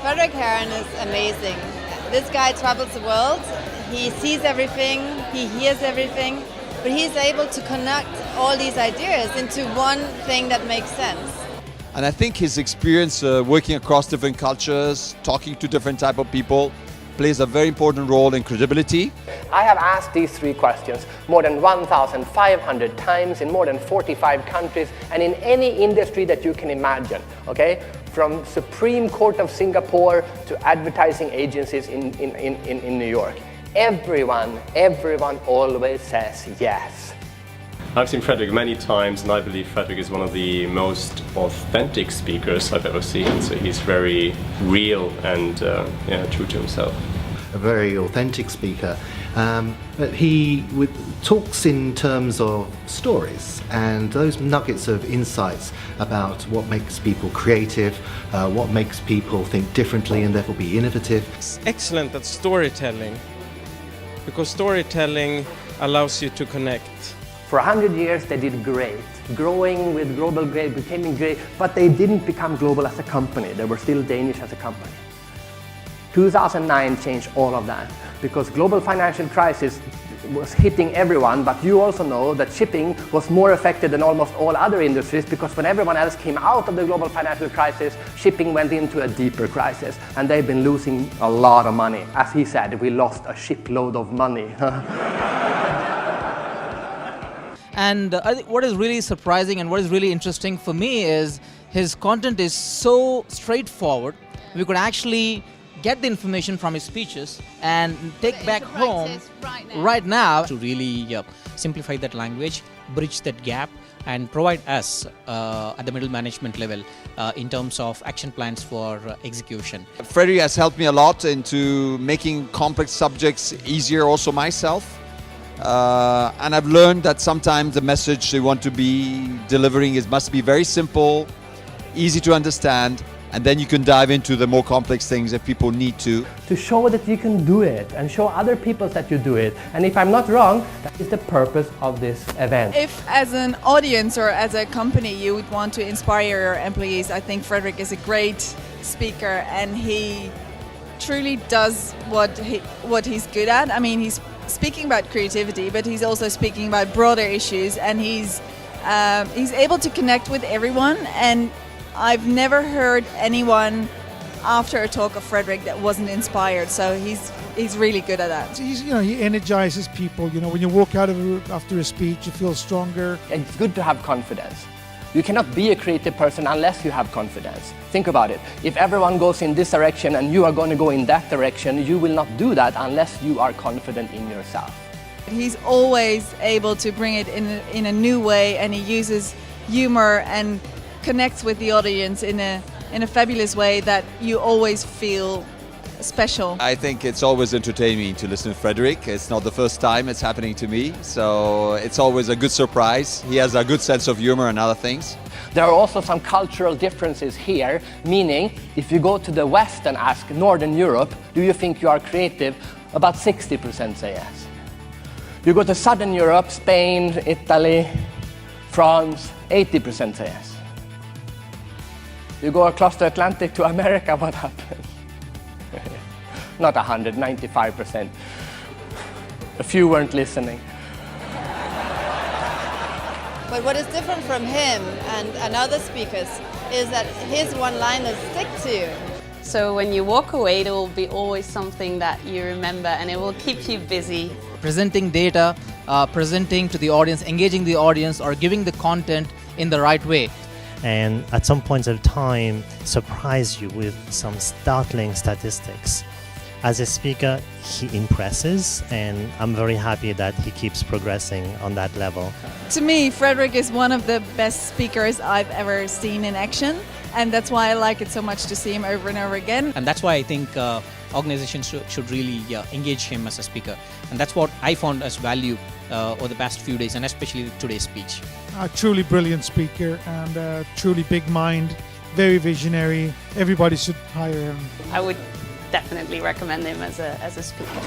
Fredrik Haren is amazing. This guy travels the world, he sees everything, he hears everything, but he's able to connect all these ideas into one thing that makes sense. And I think his experience working across different cultures, talking to different type of people, plays a very important role in credibility. I have asked these 3 questions more than 1,500 times in more than 45 countries and in any industry that you can imagine, okay? From Supreme Court of Singapore to advertising agencies in New York. Everyone always says yes. I've seen Fredrik many times, and I believe Fredrik is one of the most authentic speakers I've ever seen. So he's very real and true to himself. A very authentic speaker, but he talks in terms of stories and those nuggets of insights about what makes people creative, what makes people think differently and therefore be innovative. It's excellent at storytelling, because storytelling allows you to connect. For 100 years they did great, growing with global great, becoming great, but they didn't become global as a company. They were still Danish as a company. 2009 changed all of that because global financial crisis was hitting everyone, but you also know that shipping was more affected than almost all other industries because when everyone else came out of the global financial crisis, shipping went into a deeper crisis and they've been losing a lot of money. As he said, we lost a shipload of money. And I think what is really surprising and what is really interesting for me is his content is so straightforward. We could actually get the information from his speeches and take back home right now to really simplify that language, bridge that gap, and provide us at the middle management level in terms of action plans for execution. Fredrik has helped me a lot into making complex subjects easier also myself. And I've learned that sometimes the message they want to be delivering must be very simple, easy to understand, and then you can dive into the more complex things if people need to. To show that you can do it and show other people that you do it. And if I'm not wrong, that is the purpose of this event. If as an audience or as a company you would want to inspire your employees, I think Fredrik is a great speaker and he truly does what he's good at. I mean, he's speaking about creativity, but he's also speaking about broader issues, and he's able to connect with everyone. And I've never heard anyone after a talk of Fredrik that wasn't inspired. So he's really good at that. He energizes people. When you walk out of after a speech, you feel stronger. It's good to have confidence. You cannot be a creative person unless you have confidence. Think about it. If everyone goes in this direction and you are going to go in that direction, you will not do that unless you are confident in yourself. He's always able to bring it in a new way, and he uses humor and connects with the audience in a fabulous way that you always feel special. I think it's always entertaining to listen to Fredrik. It's not the first time it's happening to me, so it's always a good surprise. He has a good sense of humor and other things. There are also some cultural differences here, meaning if you go to the West and ask Northern Europe, do you think you are creative? About 60% say yes. You go to Southern Europe, Spain, Italy, France, 80% say yes. You go across the Atlantic to America, what happens? Not 100, 95%. A few weren't listening. But what is different from him and other speakers is that his one-liners stick to you. So when you walk away, there will be always something that you remember and it will keep you busy. Presenting data, presenting to the audience, engaging the audience, or giving the content in the right way. And at some points of time, surprise you with some startling statistics. As a speaker, he impresses, and I'm very happy that he keeps progressing on that level. To me, Fredrik is one of the best speakers I've ever seen in action, and that's why I like it so much to see him over and over again. And that's why I think organizations should really engage him as a speaker. And that's what I found as value over the past few days, and especially today's speech. A truly brilliant speaker and a truly big mind, very visionary. Everybody should hire him. I would definitely recommend him as a speaker.